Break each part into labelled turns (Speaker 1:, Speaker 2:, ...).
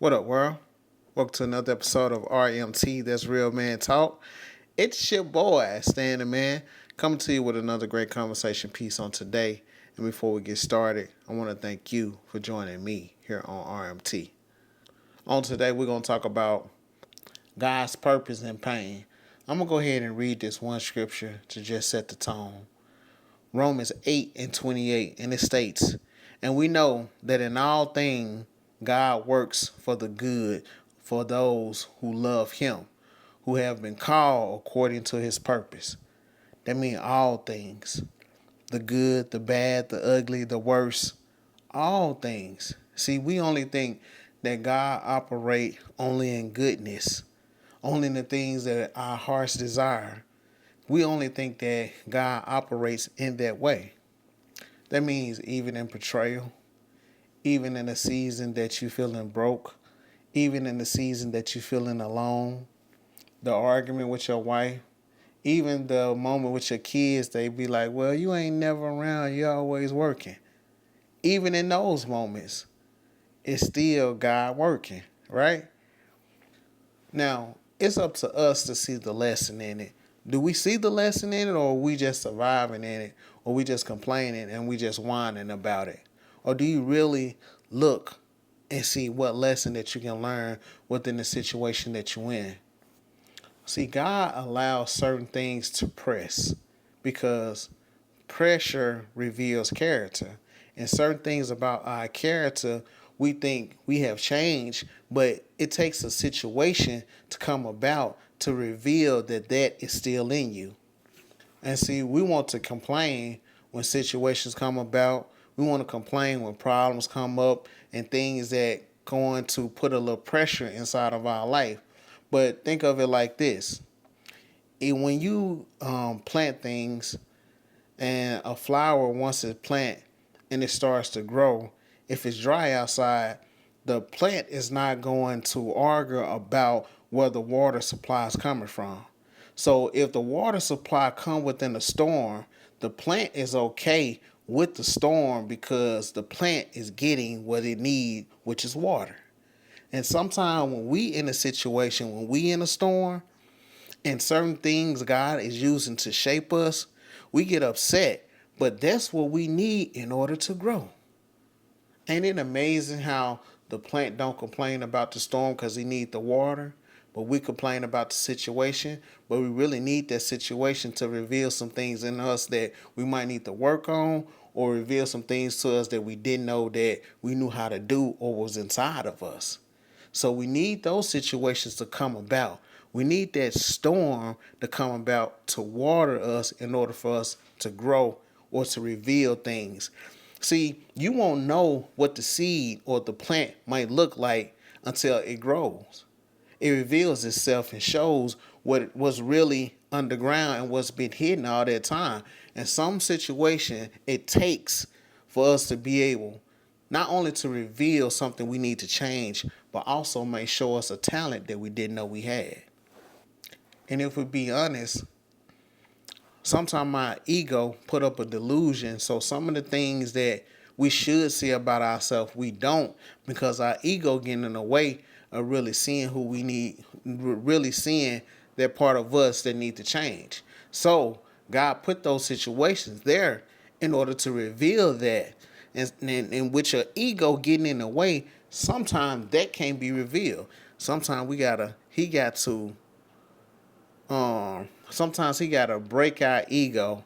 Speaker 1: What up, world? Welcome to another episode of RMT, That's Real Man Talk. It's your boy, Stan the Man, coming to you with another great conversation piece on today. And before we get started, I want to thank you for joining me here on RMT. On today, we're going to talk about God's purpose in pain. I'm going to go ahead and read this one scripture to just set the tone. Romans 8 and 28, and it states, "And we know that in all things God works for the good for those who love him, who have been called according to his purpose." That means all things. The good, the bad, the ugly, the worst. All things. See, we only think that God operate only in goodness, only in the things that our hearts desire. We only think that God operates in that way. That means even in betrayal, even in a season that you feeling broke, even in the season that you feeling alone, the argument with your wife, even the moment with your kids, they be like, well, you ain't never around, you always working. Even in those moments, it's still God working, right? Now, it's up to us to see the lesson in it. Do we see the lesson in it, or are we just surviving in it, or we just complaining and we just whining about it? Or do you really look and see what lesson that you can learn within the situation that you're in? See, God allows certain things to press because pressure reveals character. And certain things about our character, we think we have changed, but it takes a situation to come about to reveal that that is still in you. And see, we want to complain when situations come about. We want to complain when problems come up and things that going to put a little pressure inside of our life. But think of it like this. When you plant things and a flower, once it's planted and it starts to grow, if it's dry outside, the plant is not going to argue about where the water supply is coming from. So if the water supply come within a storm, the plant is okay with the storm because the plant is getting what it needs, which is water. And sometimes when we in a situation, when we in a storm, and certain things God is using to shape us, we get upset. But that's what we need in order to grow. Ain't it amazing how the plant don't complain about the storm because he need the water, but we complain about the situation, but we really need that situation to reveal some things in us that we might need to work on, or reveal some things to us that we didn't know that we knew how to do or was inside of us. So we need those situations to come about. We need that storm to come about to water us in order for us to grow or to reveal things. See, you won't know what the seed or the plant might look like until it grows. It reveals itself and shows what was really underground and what's been hidden all that time. In some situation, it takes for us to be able not only to reveal something we need to change, but also may show us a talent that we didn't know we had. And if we be honest, sometimes my ego put up a delusion. So some of the things that we should see about ourselves, we don't, because our ego getting in the way of really seeing who we need, really seeing that part of us that need to change. So God put those situations there in order to reveal that. And with your ego getting in the way, sometimes that can't be revealed. Sometimes sometimes he gotta break our ego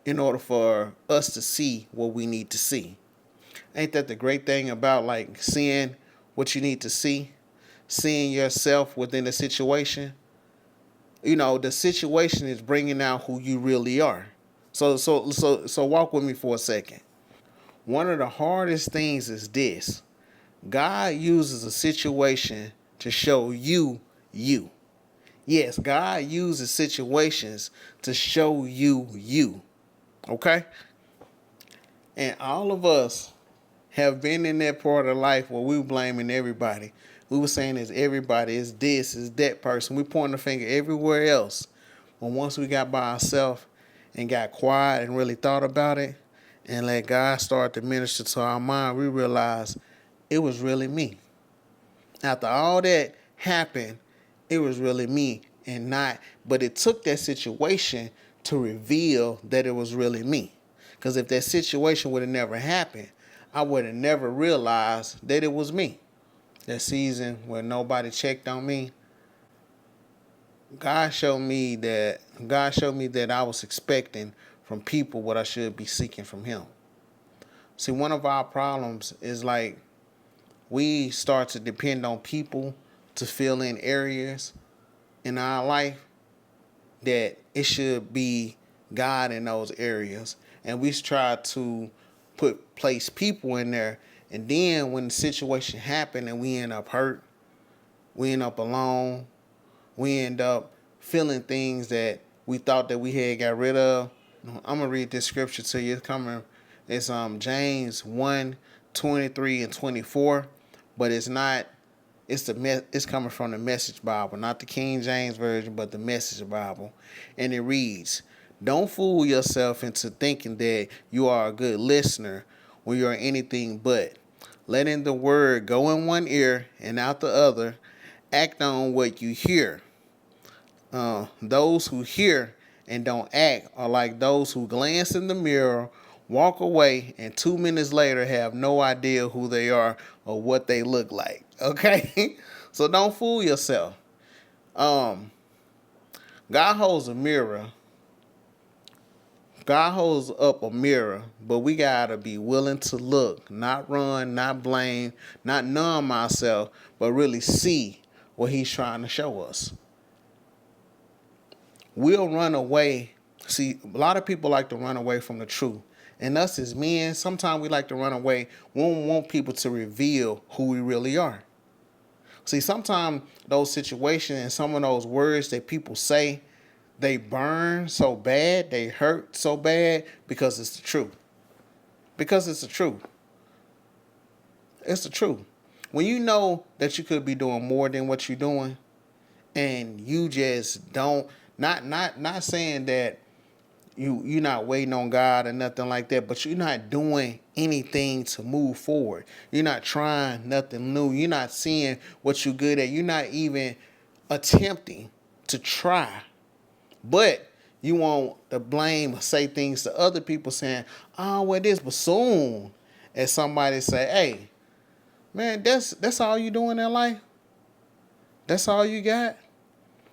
Speaker 1: in order for us to see what we need to see. Ain't that the great thing about like seeing what you need to see? Seeing yourself within the situation. You know, the situation is bringing out who you really are. So walk with me for a second. One of the hardest things is this. God uses a situation to show you you. Yes, God uses situations to show you you. Okay? And all of us have been in that part of life where we were blaming everybody. We were saying it's everybody, it's this, it's that person. We pointing the finger everywhere else. But once we got by ourselves and got quiet and really thought about it and let God start to minister to our mind, we realized it was really me. After all that happened, it was really me and not, but it took that situation to reveal that it was really me. Because if that situation would have never happened, I would have never realized that it was me. That season where nobody checked on me, God showed me that I was expecting from people what I should be seeking from him. See, one of our problems is like we start to depend on people to fill in areas in our life that it should be God in those areas. And we try to place people in there. And then when the situation happened and we end up hurt, we end up alone, we end up feeling things that we thought that we had got rid of. I'm gonna read this scripture to you. It's James 1:23 and 24, but it's coming from the Message Bible, not the King James version, but the Message Bible. And it reads, "Don't fool yourself into thinking that you are a good listener when you are anything but, letting the word go in one ear and out the other. Act on what you hear. Those who hear and don't act are like those who glance in the mirror, walk away, and 2 minutes later have no idea who they are or what they look like." Okay? So don't fool yourself. Um, God holds a mirror. God holds up a mirror, but we gotta be willing to look, not run, not blame, not numb ourselves, but really see what he's trying to show us. We'll run away. See, a lot of people like to run away from the truth. And us as men, sometimes we like to run away. We don't want people to reveal who we really are. See, sometimes those situations and some of those words that people say, they burn so bad, they hurt so bad because it's the truth. Because it's the truth. It's the truth. When you know that you could be doing more than what you're doing, and you just don't, not saying that you're not waiting on God or nothing like that, but you're not doing anything to move forward. You're not trying nothing new. You're not seeing what you're good at. You're not even attempting to try. But you want to blame or say things to other people saying, "Oh, well, this," but soon as somebody say, "Hey, man, that's all you doing in life? That's all you got?"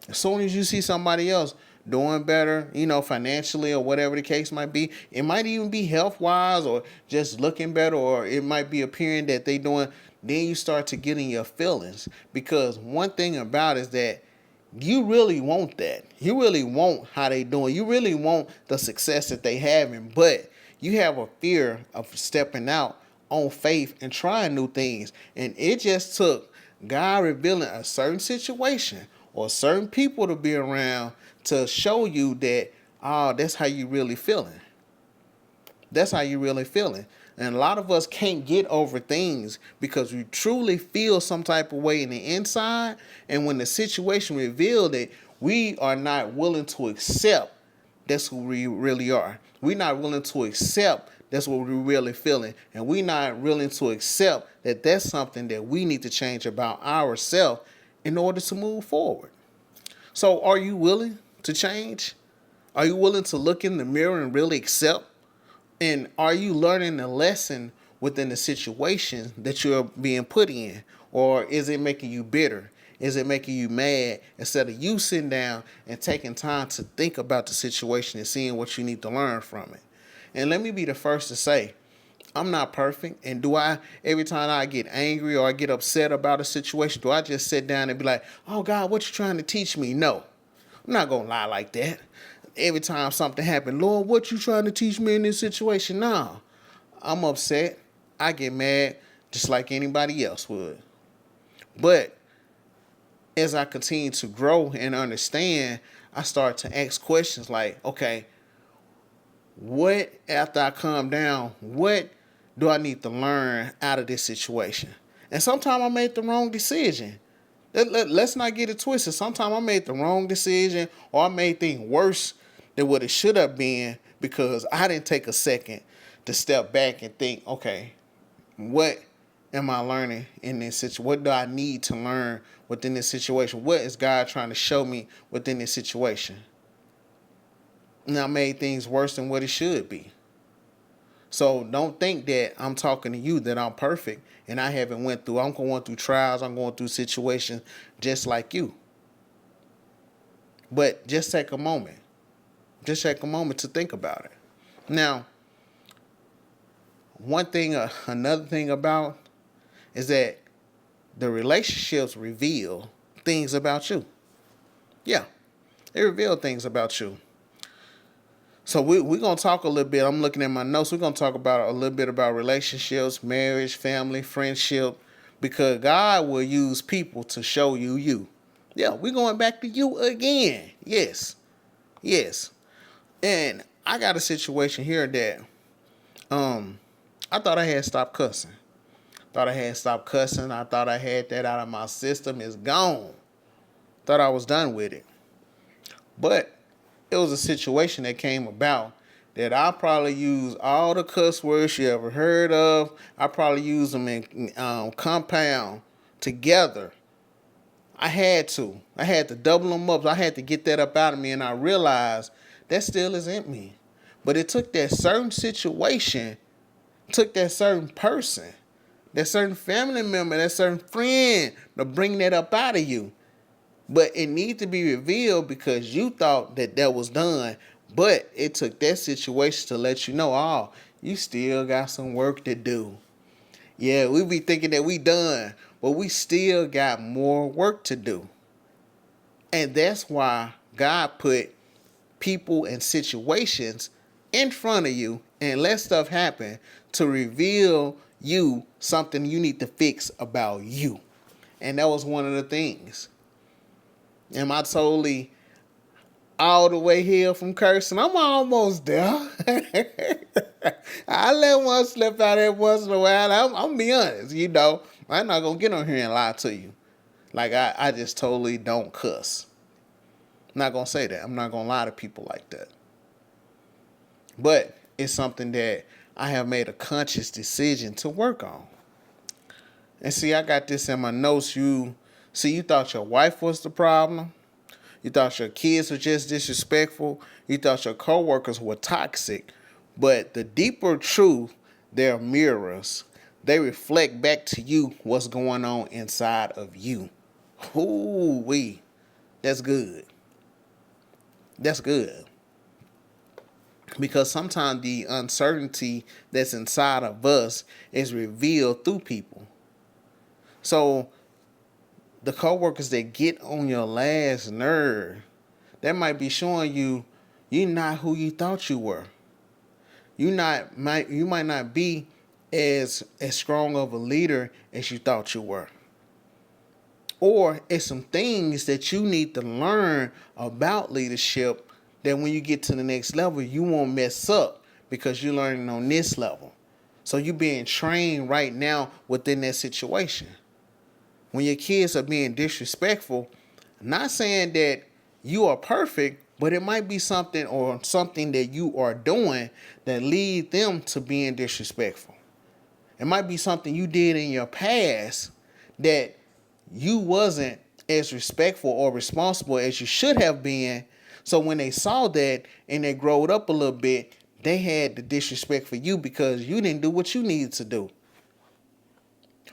Speaker 1: As soon as you see somebody else doing better, financially or whatever the case might be, it might even be health wise or just looking better, or it might be appearing that they doing, then you start to get in your feelings. Because one thing about it is that you really want that. You really want how they doing. You really want the success that they having, but you have a fear of stepping out on faith and trying new things. And it just took God revealing a certain situation or certain people to be around to show you that, oh, that's how you really feeling. That's how you really feeling. And a lot of us can't get over things because we truly feel some type of way in the inside. And when the situation revealed it, we are not willing to accept that's who we really are. We're not willing to accept that's what we're really feeling. And we're not willing to accept that that's something that we need to change about ourselves in order to move forward. So are you willing to change? Are you willing to look in the mirror and really accept? And are you learning the lesson within the situation that you're being put in? Or is it making you bitter? Is it making you mad instead of you sitting down and taking time to think about the situation and seeing what you need to learn from it? And let me be the first to say, I'm not perfect. And every time I get angry or I get upset about a situation, do I just sit down and be like, "Oh God, what you trying to teach me?" No, I'm not going to lie like that. Every time something happens, "Lord, what you trying to teach me in this situation?" No, I'm upset. I get mad just like anybody else would. But as I continue to grow and understand, I start to ask questions like, okay, after I calm down, what do I need to learn out of this situation? And sometimes I made the wrong decision. Let's not get it twisted. Sometimes I made the wrong decision or I made things worse than what it should have been because I didn't take a second to step back and think, okay, what am I learning in this situation? What do I need to learn within this situation? What is God trying to show me within this situation? And I made things worse than what it should be. So don't think that I'm talking to you that I'm perfect and I haven't went through. I'm going through trials. I'm going through situations just like you. But just take a moment. Just take a moment to think about it. Now, another thing about is that the relationships reveal things about you. Yeah, they reveal things about you. So we're going to talk a little bit. I'm looking at my notes. We're going to talk about a little bit about relationships, marriage, family, friendship, because God will use people to show you you. Yeah, we're going back to you again. Yes. Yes. And I got a situation here that I thought I had stopped cussing. Thought I had stopped cussing. I thought I had that out of my system. It's gone. Thought I was done with it. But it was a situation that came about that I probably used all the cuss words you ever heard of. I probably used them in compound together. I had to. I had to double them up. I had to get that up out of me, and I realized that still is in me. But it took that certain situation, took that certain person, that certain family member, that certain friend to bring that up out of you. But it needs to be revealed because you thought that was done. But it took that situation to let you know, oh, you still got some work to do. Yeah, we be thinking that we done, but we still got more work to do. And that's why God put people and situations in front of you and let stuff happen to reveal you something you need to fix about you. And that was one of the things. Am I totally all the way here from cursing? I'm almost there. I let one slip out every once in a while. I'm gonna be honest, I'm not gonna get on here and lie to you. Like I just totally don't cuss. I'm not gonna say that. I'm not gonna lie to people like that. But it's something that I have made a conscious decision to work on. And see, I got this in my notes. You thought your wife was the problem. You thought your kids were just disrespectful. You thought your coworkers were toxic. But the deeper truth, they're mirrors. They reflect back to you what's going on inside of you. Ooh-wee. That's good. That's good. Because sometimes the uncertainty that's inside of us is revealed through people. So the coworkers that get on your last nerve, that might be showing you you're not who you thought you were. You might not be as strong of a leader as you thought you were. Or it's some things that you need to learn about leadership that when you get to the next level, you won't mess up because you're learning on this level. So you're being trained right now within that situation. When your kids are being disrespectful, not saying that you are perfect, but it might be something that you are doing that lead them to being disrespectful. It might be something you did in your past that you wasn't as respectful or responsible as you should have been. So when they saw that and they growed up a little bit, they had the disrespect for you because you didn't do what you needed to do.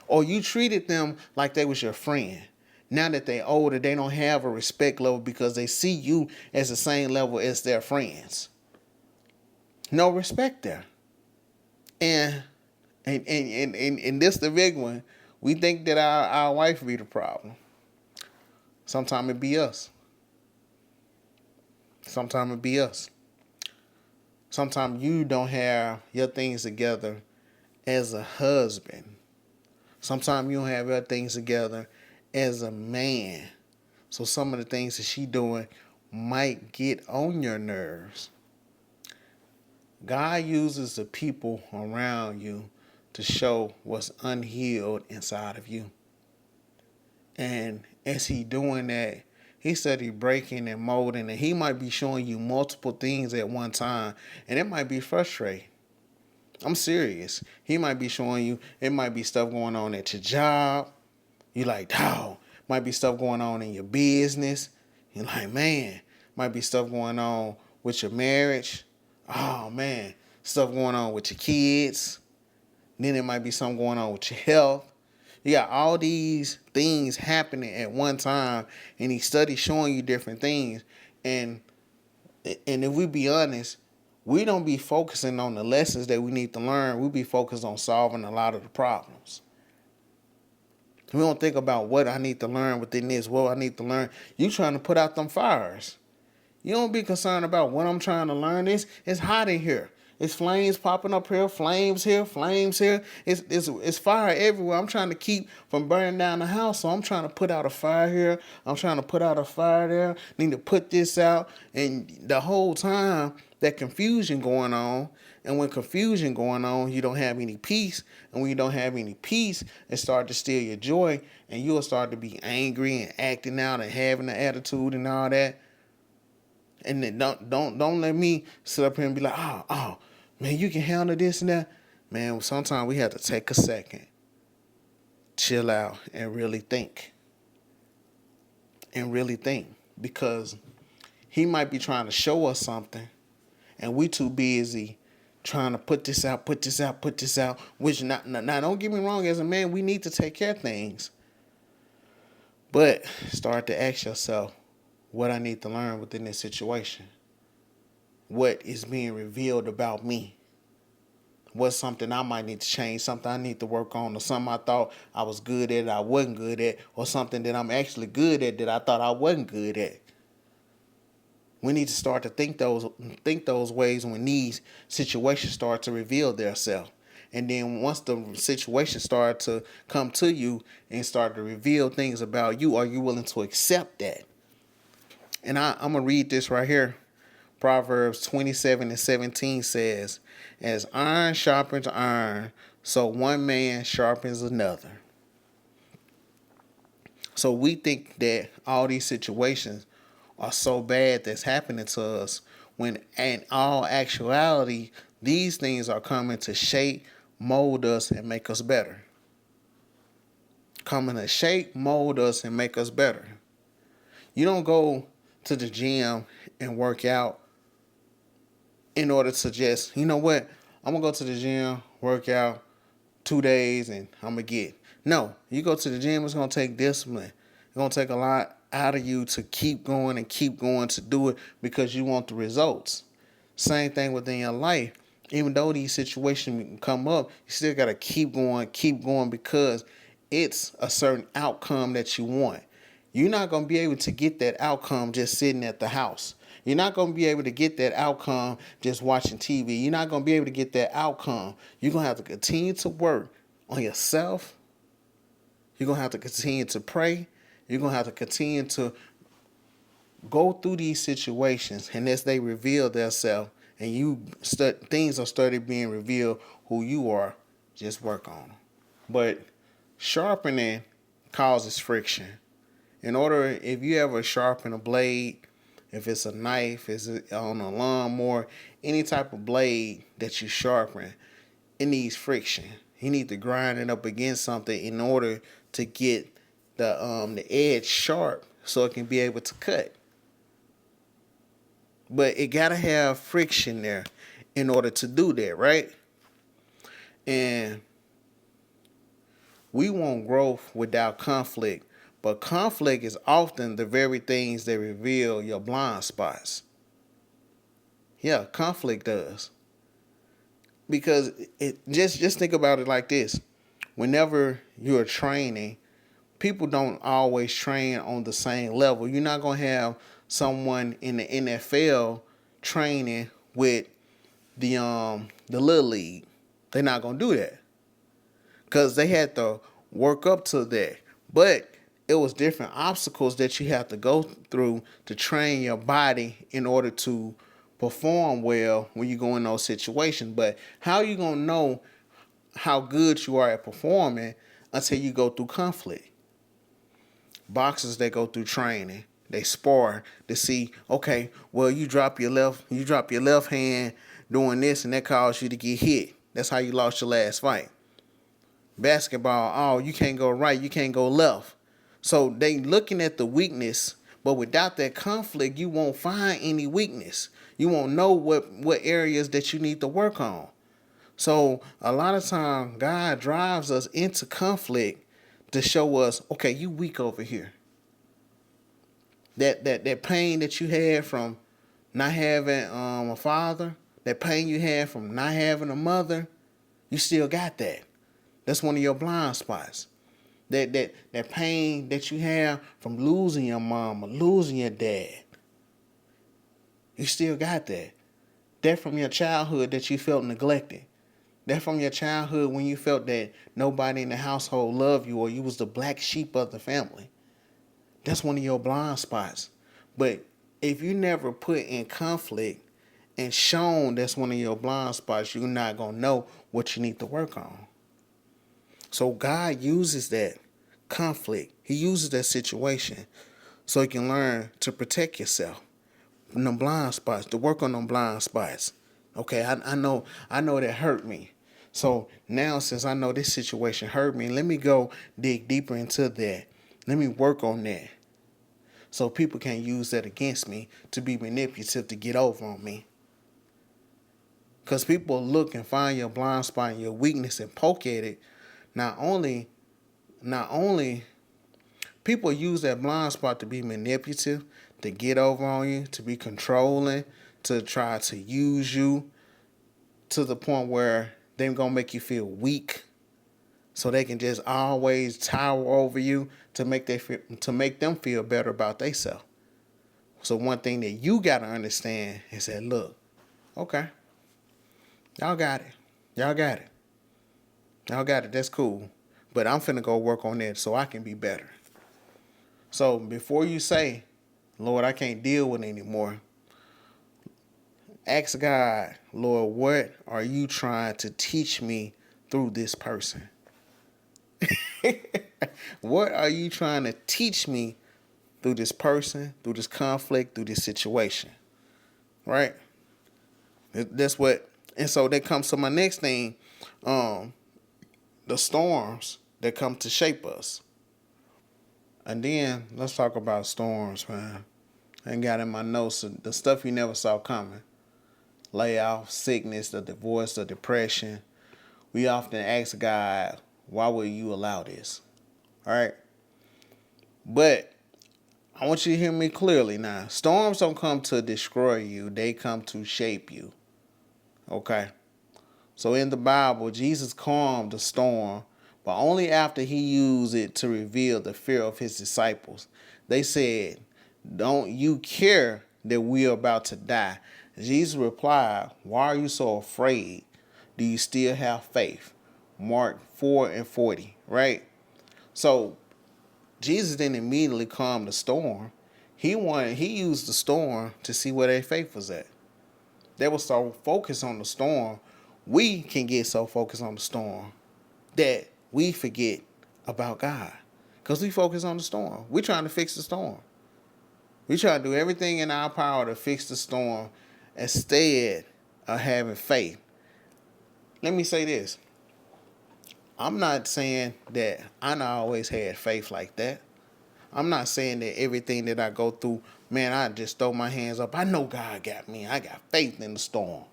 Speaker 1: Or you treated them like they was your friend. Now that they're older, they don't have a respect level because they see you as the same level as their friends. No respect there. And this the big one. We think that our wife be the problem. Sometimes it be us. Sometimes it be us. Sometimes you don't have your things together as a husband. Sometimes you don't have your things together as a man. So some of the things that she doing might get on your nerves. God uses the people around you to show what's unhealed inside of you. And as he doing that, he said he breaking and molding, and he might be showing you multiple things at one time, and it might be frustrating. I'm serious. He might be showing you, it might be stuff going on at your job. You like, dog. Might be stuff going on in your business. You're like, man. Might be stuff going on with your marriage. Oh, man. Stuff going on with your kids. Then there might be something going on with your health. You got all these things happening at one time, and these studies showing you different things. And if we be honest, we don't be focusing on the lessons that we need to learn. We be focused on solving a lot of the problems. We don't think about what I need to learn within this, what I need to learn. You trying to put out them fires. You don't be concerned about what I'm trying to learn. It's hot in here. It's flames popping up here, flames here, flames here. It's fire everywhere. I'm trying to keep from burning down the house, so I'm trying to put out a fire here. I'm trying to put out a fire there. Need to put this out, and the whole time that confusion going on. And when confusion going on, you don't have any peace. And when you don't have any peace, it starts to steal your joy, and you'll start to be angry and acting out and having an attitude and all that. And then don't let me sit up here and be like, oh, man, you can handle this and that. Man, sometimes we have to take a second, chill out, and really think. Because he might be trying to show us something, and we too busy trying to put this out. Which now don't get me wrong, as a man, we need to take care of things. But start to ask yourself, what I need to learn within this situation. What is being revealed about me? What's something I might need to change, something I need to work on, or something I thought I was good at I wasn't good at, or something that I'm actually good at that I thought I wasn't good at. We need to start to think those ways when these situations start to reveal themselves. And then once the situation start to come to you and start to reveal things about you, are you willing to accept that? And I'm going to read this right here. Proverbs 27:17 says, as iron sharpens iron, so one man sharpens another. So we think that all these situations are so bad that's happening to us, when in all actuality, these things are coming to shape, mold us, and make us better. Coming to shape, mold us, and make us better. You don't go to the gym and work out in order to just, you know what, I'm going to go to the gym, work out 2 days, and I'm going to get. No, you go to the gym, it's going to take discipline. It's going to take a lot out of you to keep going to do it because you want the results. Same thing within your life. Even though these situations come up, you still got to keep going because it's a certain outcome that you want. You're not going to be able to get that outcome just sitting at the house. You're not going to be able to get that outcome just watching TV. You're not going to be able to get that outcome. You're going to have to continue to work on yourself. You're going to have to continue to pray. You're going to have to continue to go through these situations. And as they reveal themselves and things are started being revealed who you are, just work on them. But sharpening causes friction. If you ever sharpen a blade, if it's a knife, it's on a lawnmower, any type of blade that you sharpen, it needs friction. You need to grind it up against something in order to get the edge sharp so it can be able to cut. But it gotta have friction there in order to do that, right? And we want growth without conflict. But conflict is often the very things that reveal your blind spots. Yeah, conflict does. Because just think about it like this. Whenever you're training, people don't always train on the same level. You're not going to have someone in the NFL training with the Little League. They're not going to do that. Because they had to work up to that. But it was different obstacles that you have to go through to train your body in order to perform well when you go in those situations. But how are you going to know how good you are at performing until you go through conflict? Boxers, they go through training. They spar to see, okay, well, you drop your left hand doing this, and that causes you to get hit. That's how you lost your last fight. Basketball, oh, you can't go right, you can't go left. So they looking at the weakness, but without that conflict, you won't find any weakness. You won't know what areas that you need to work on. So a lot of time, God drives us into conflict to show us, okay, you weak over here. That pain that you had from not having a father, that pain you had from not having a mother, you still got that. That's one of your blind spots. That pain that you have from losing your mom or losing your dad, you still got that. That from your childhood that you felt neglected. That from your childhood when you felt that nobody in the household loved you or you was the black sheep of the family. That's one of your blind spots. But if you never put in conflict and shown that's one of your blind spots, you're not going to know what you need to work on. So God uses that conflict. He uses that situation so you can learn to protect yourself from them blind spots, to work on them blind spots. Okay, I know that hurt me. So now since I know this situation hurt me, let me go dig deeper into that. Let me work on that. So people can't use that against me to be manipulative to get over on me. Because people look and find your blind spot and your weakness and poke at it. Not only people use that blind spot to be manipulative, to get over on you, to be controlling, to try to use you to the point where they're going to make you feel weak so they can just always tower over you to make them feel better about themselves. So one thing that you got to understand is that, look, okay, y'all got it. Y'all got it. Y'all got it. That's cool. But I'm finna go work on that so I can be better. So before you say, Lord, I can't deal with it anymore, ask God, Lord, what are you trying to teach me through this person? What are you trying to teach me through this person, through this conflict, through this situation? Right? That's what, and so that comes to my next thing, the storms that come to shape us. And then let's talk about storms, man. I ain't got in my notes the stuff you never saw coming. Layoff, sickness, the divorce, the depression. We often ask God, why would you allow this? All right? But I want you to hear me clearly now. Storms don't come to destroy you. They come to shape you. Okay? So in the Bible, Jesus calmed the storm, but only after he used it to reveal the fear of his disciples. They said, don't you care that we are about to die? Jesus replied, why are you so afraid? Do you still have faith? Mark 4:40, right? So Jesus didn't immediately calm the storm. He used the storm to see where their faith was at. They were so focused on the storm. We can get so focused on the storm that we forget about God. Because we focus on the storm. We're trying to fix the storm. We try to do everything in our power to fix the storm instead of having faith. Let me say this. I'm not saying that I not always had faith like that. I'm not saying that everything that I go through, man, I just throw my hands up. I know God got me. I got faith in the storm.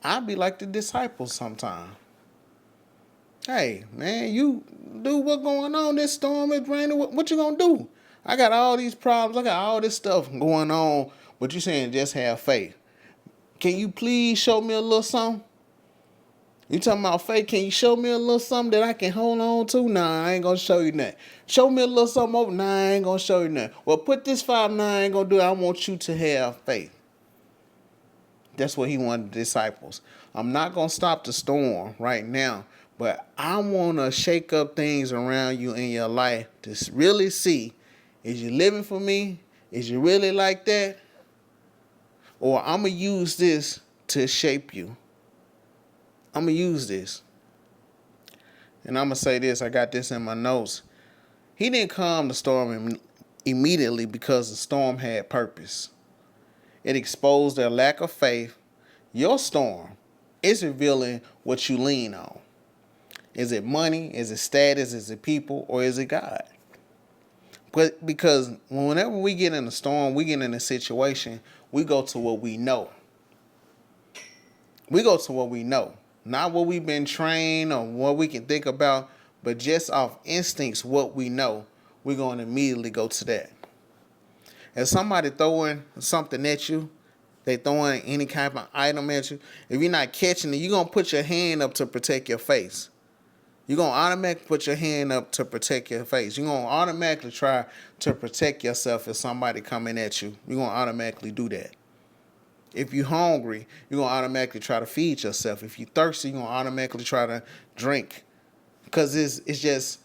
Speaker 1: I be like the disciples sometimes. Hey, man, you do what going on? This storm is raining. What you gonna do? I got all these problems. I got all this stuff going on. But you saying just have faith. Can you please show me a little something? You talking about faith? Can you show me a little something that I can hold on to? Nah, I ain't gonna show you nothing. Show me a little something over. Nah, I ain't gonna show you nothing. Well, put this 5. Nah, I ain't gonna do it. I want you to have faith. That's what he wanted the disciples. I'm not gonna stop the storm right now, but I wanna shake up things around you in your life to really see, is you living for me? Is you really like that? Or I'm gonna use this to shape you. I'm going to use this. And I'm going to say this. I got this in my notes. He didn't calm the storm immediately because the storm had purpose. It exposed their lack of faith. Your storm It's revealing what you lean on. Is it money? Is it status? Is it people? Or is it God? But because whenever we get in a storm, we get in a situation, we go to what we know. We go to what we know. Not what we've been trained or what we can think about, but just off instincts, what we know, we're going to immediately go to that. If somebody throwing something at you, they throwing any kind of item at you, if you're not catching it, you're going to put your hand up to protect your face. You're going to automatically put your hand up to protect your face. You're going to automatically try to protect yourself if somebody coming at you. You're going to automatically do that. If you're hungry, you're going to automatically try to feed yourself. If you're thirsty, you're going to automatically try to drink. Because it's just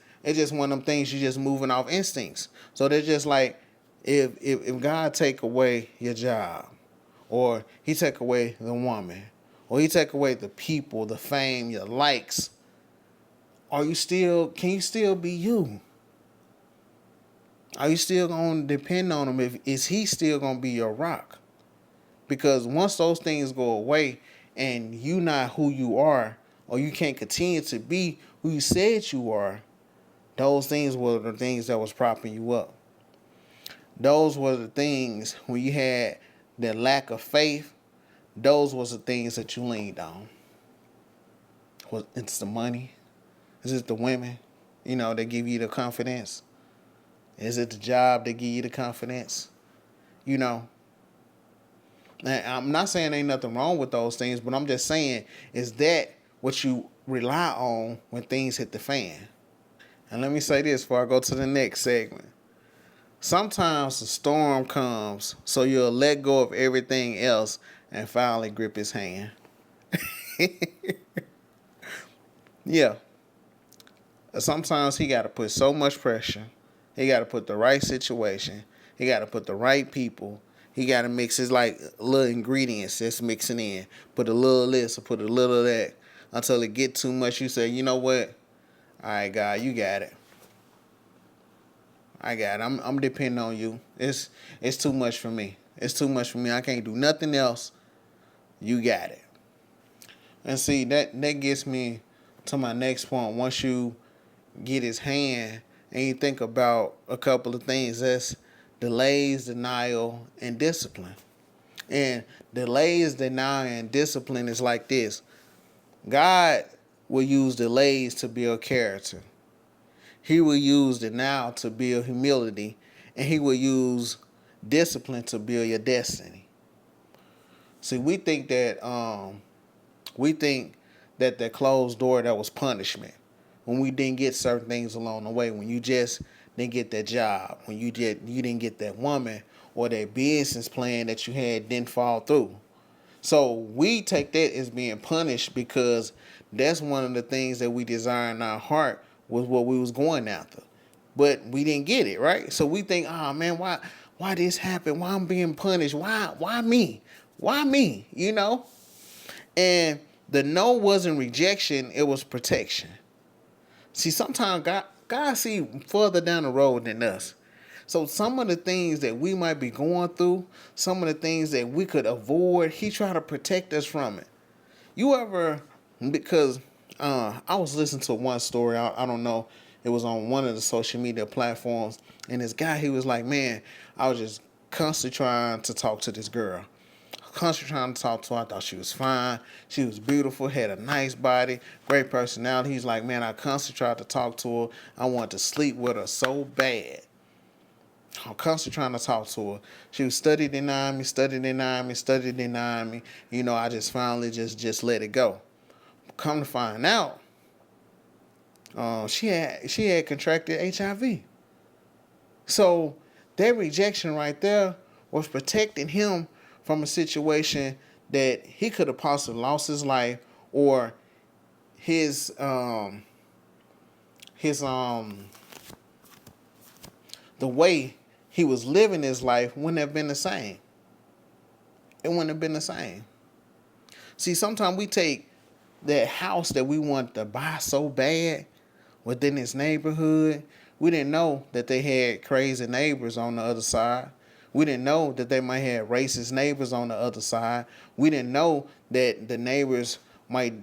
Speaker 1: one of them things you're just moving off instincts. So they're just like, if God take away your job, or he take away the woman, or he take away the people, the fame, your likes, can you still be you? Are you still going to depend on him? Is he still going to be your rock? Because once those things go away and you not who you are, or you can't continue to be who you said you are, those things were the things that was propping you up. Those were the things when you had that lack of faith, those was the things that you leaned on. It's the money? Is it the women, that give you the confidence? Is it the job that give you the confidence? And I'm not saying ain't nothing wrong with those things, but I'm just saying, is that what you rely on when things hit the fan? And let me say this before I go to the next segment. Sometimes the storm comes, so you'll let go of everything else and finally grip his hand. Yeah. Sometimes he got to put so much pressure. He got to put the right situation. He got to put the right people. He got to mix his like little ingredients that's mixing in. Put a little of this or put a little of that until it get too much. You say, you know what? All right, God, you got it. I got it. I'm depending on you. It's too much for me. It's too much for me. I can't do nothing else. You got it. And see, that gets me to my next point. Once you get his hand and you think about a couple of things, that's delays, denial, and discipline. And delays, denial, and discipline is like this. God will use delays to build character. He will use denial to build humility. And he will use discipline to build your destiny. See, we think that that closed door, that was punishment. When we didn't get certain things along the way, when you just didn't get that job, when you didn't get that woman, or that business plan that you had didn't fall through. So we take that as being punished because that's one of the things that we desire in our heart was what we was going after. But we didn't get it, right? So we think, oh man, why this happened? Why I'm being punished? Why me? Why me? And the no wasn't rejection, it was protection. See, sometimes God see further down the road than us. So some of the things that we might be going through, some of the things that we could avoid, he try to protect us from it. Because I was listening to one story, I don't know, it was on one of the social media platforms, and this guy, he was like, man, I was just constantly trying to talk to this girl. Constantly trying to talk to her. I thought she was fine. She was beautiful, had a nice body, great personality. He's like, man, I constantly tried to talk to her. I wanted to sleep with her so bad. I'm constantly trying to talk to her. She was study denying me. I just finally just let it go. Come to find out, she had contracted HIV. So that rejection right there was protecting him from a situation that he could have possibly lost his life, or his the way he was living his life wouldn't have been the same. It wouldn't have been the same. See, sometimes we take that house that we want to buy so bad within this neighborhood. We didn't know that they had crazy neighbors on the other side. We didn't know that they might have racist neighbors on the other side. We didn't know that the neighbors might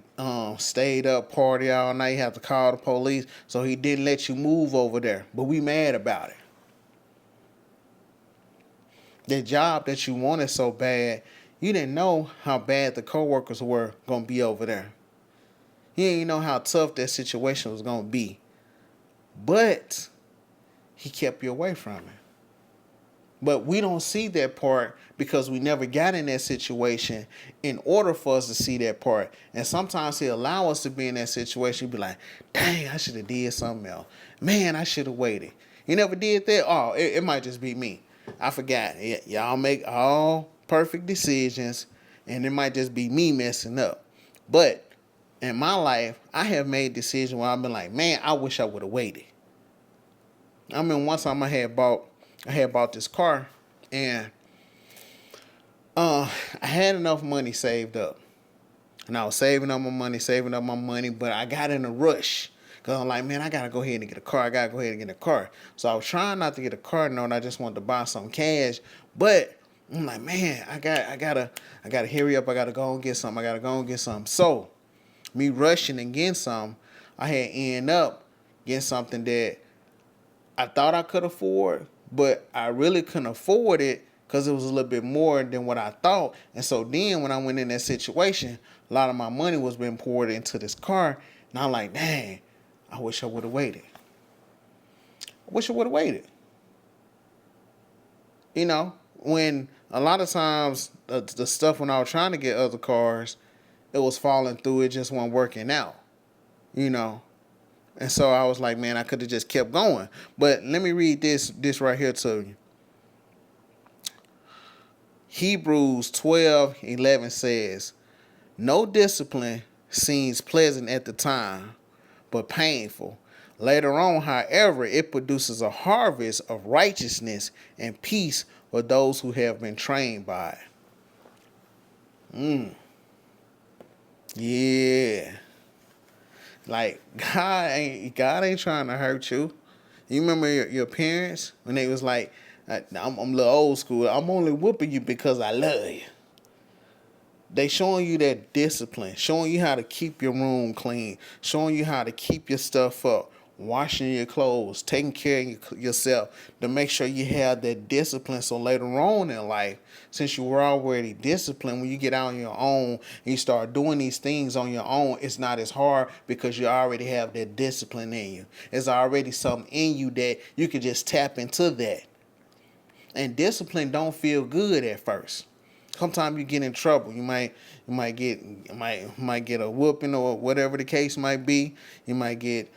Speaker 1: stayed up, party all night, have to call the police, so he didn't let you move over there. But we mad about it. The job that you wanted so bad, you didn't know how bad the coworkers were gonna be over there. You didn't know how tough that situation was gonna be. But he kept you away from it. But we don't see that part because we never got in that situation in order for us to see that part. And sometimes he allow us to be in that situation. Be like, dang, I should have did something else. Man, I should have waited. You never did that? Oh, it might just be me. I forgot. Y'all make all perfect decisions, and it might just be me messing up. But in my life, I have made decisions where I've been like, man, I wish I would have waited. I mean, one time I had bought this car, and I had enough money saved up. And I was saving up my money, but I got in a rush. Because I'm like, man, I got to go ahead and get a car. So I was trying not to get a car note. I just wanted to buy some cash. But I'm like, man, I gotta hurry up. I got to go and get some. So me rushing and getting some, I had end up getting something that I thought I could afford, but I really couldn't afford it because it was a little bit more than what I thought. And so then when I went in that situation, a lot of my money was being poured into this car. And I'm like, dang, I wish I would have waited. You know, when a lot of times the stuff when I was trying to get other cars, it was falling through. It just wasn't working out, you know. And so I was like, man, I could have just kept going. But let me read this right here to you. Hebrews 12:11 says, no discipline seems pleasant at the time, but painful. Later on, however, it produces a harvest of righteousness and peace for those who have been trained by it. Yeah. Like, God ain't trying to hurt you. You remember your parents when they was like, I'm a little old school. I'm only whooping you because I love you. They showing you that discipline, showing you how to keep your room clean, showing you how to keep your stuff up, washing your clothes, taking care of yourself to make sure you have that discipline. So later on in life, since you were already disciplined, when you get out on your own and you start doing these things on your own, it's not as hard because you already have that discipline in you. There's already something in you that you can just tap into that. And discipline don't feel good at first. Sometimes you get in trouble. You might get a whooping or whatever the case might be. You might get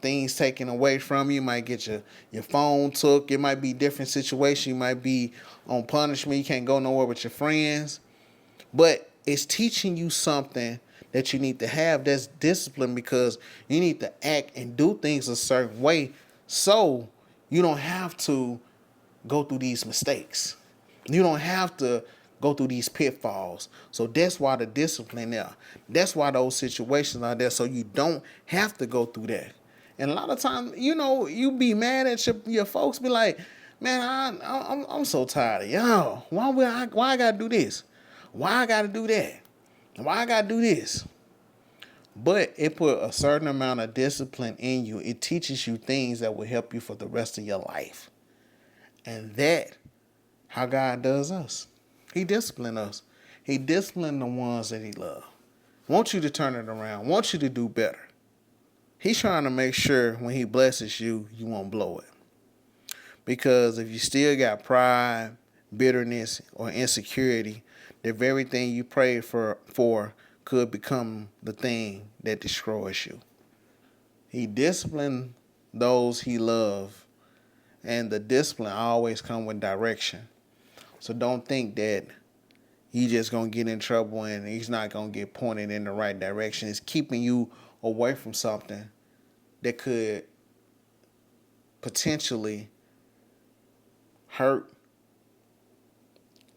Speaker 1: things taken away from you. You might get your phone took. It might be different situations. You might be on punishment. You can't go nowhere with your friends. But it's teaching you something that you need to have. That's discipline, because you need to act and do things a certain way so you don't have to go through these mistakes. You don't have to go through these pitfalls. So that's why the discipline there. That's why those situations are there, so you don't have to go through that. And a lot of times, you be mad at your folks, be like, man, I'm so tired of y'all. Why I gotta do this? Why I gotta do that? Why I gotta do this? But it put a certain amount of discipline in you. It teaches you things that will help you for the rest of your life. And that, how God does us. He disciplines us. He disciplines the ones that he loves. Wants you to turn it around. Wants you to do better. He's trying to make sure when he blesses you, you won't blow it. Because if you still got pride, bitterness, or insecurity, the very thing you prayed for could become the thing that destroys you. He disciplines those he loves, and the discipline always comes with direction. So don't think that you just going to get in trouble and he's not going to get pointed in the right direction. It's keeping you away from something that could potentially hurt,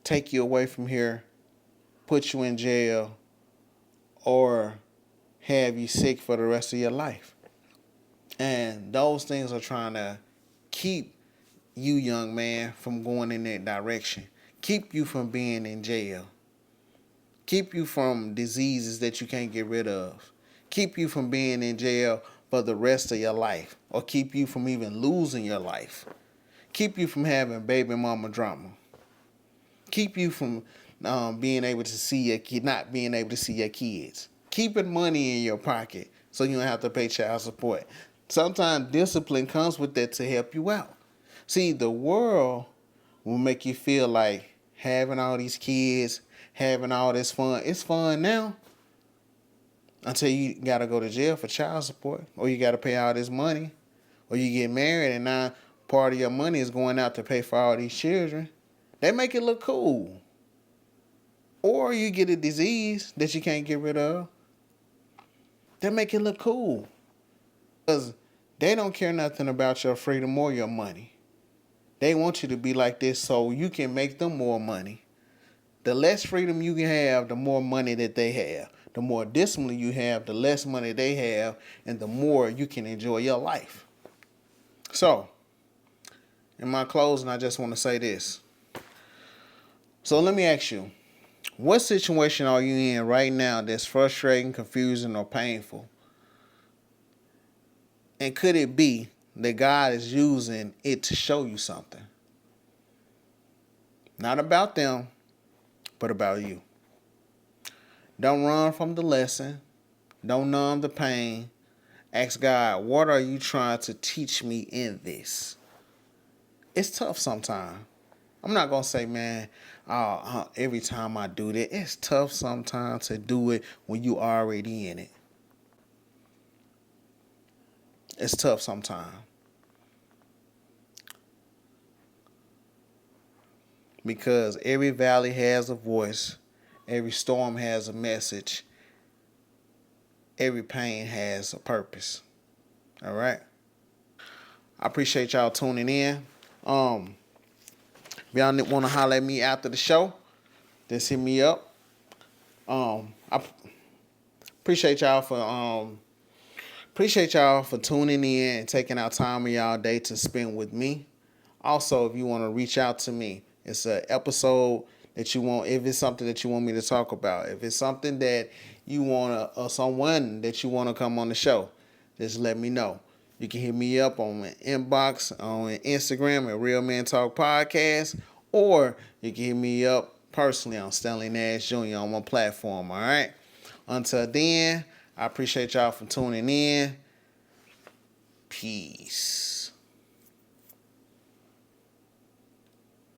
Speaker 1: take you away from here, put you in jail, or have you sick for the rest of your life. And those things are trying to keep you, young man, from going in that direction. Keep you from being in jail. keep you from diseases that you can't get rid of, keep you from being in jail for the rest of your life, or keep you from even losing your life, keep you from having baby mama drama, keep you from being able to see your kid, not being able to see your kids, keeping money in your pocket so you don't have to pay child support. Sometimes discipline comes with that to help you out. See, the world will make you feel like having all these kids, having all this fun, it's fun now until you gotta go to jail for child support, or you gotta pay all this money, or you get married and now part of your money is going out to pay for all these children. They make it look cool. Or you get a disease that you can't get rid of. They make it look cool. Because they don't care nothing about your freedom or your money. They want you to be like this so you can make them more money. The less freedom you can have, the more money that they have. The more discipline you have, the less money they have, and the more you can enjoy your life. So, in my closing, I just want to say this. So let me ask you, what situation are you in right now that's frustrating, confusing, or painful? And could it be that God is using it to show you something? Not about them, but about you. Don't run from the lesson. Don't numb the pain. Ask God, what are you trying to teach me in this? It's tough sometimes. I'm not going to say, man, every time I do that. It's tough sometimes to do it when you already in it. It's tough sometimes. Because every valley has a voice. Every storm has a message. Every pain has a purpose. All right? I appreciate y'all tuning in. If y'all want to holler at me after the show, just hit me up. I appreciate y'all for tuning in and taking out time of y'all day to spend with me. Also, if you want to reach out to me, it's an episode that you want. If it's something that you want me to talk about, if it's something that you want or someone that you want to come on the show, just let me know. You can hit me up on my inbox on Instagram at Real Man Talk Podcast, or you can hit me up personally on Stanley Nash Jr. on my platform. All right. Until then, I appreciate y'all for tuning in. Peace.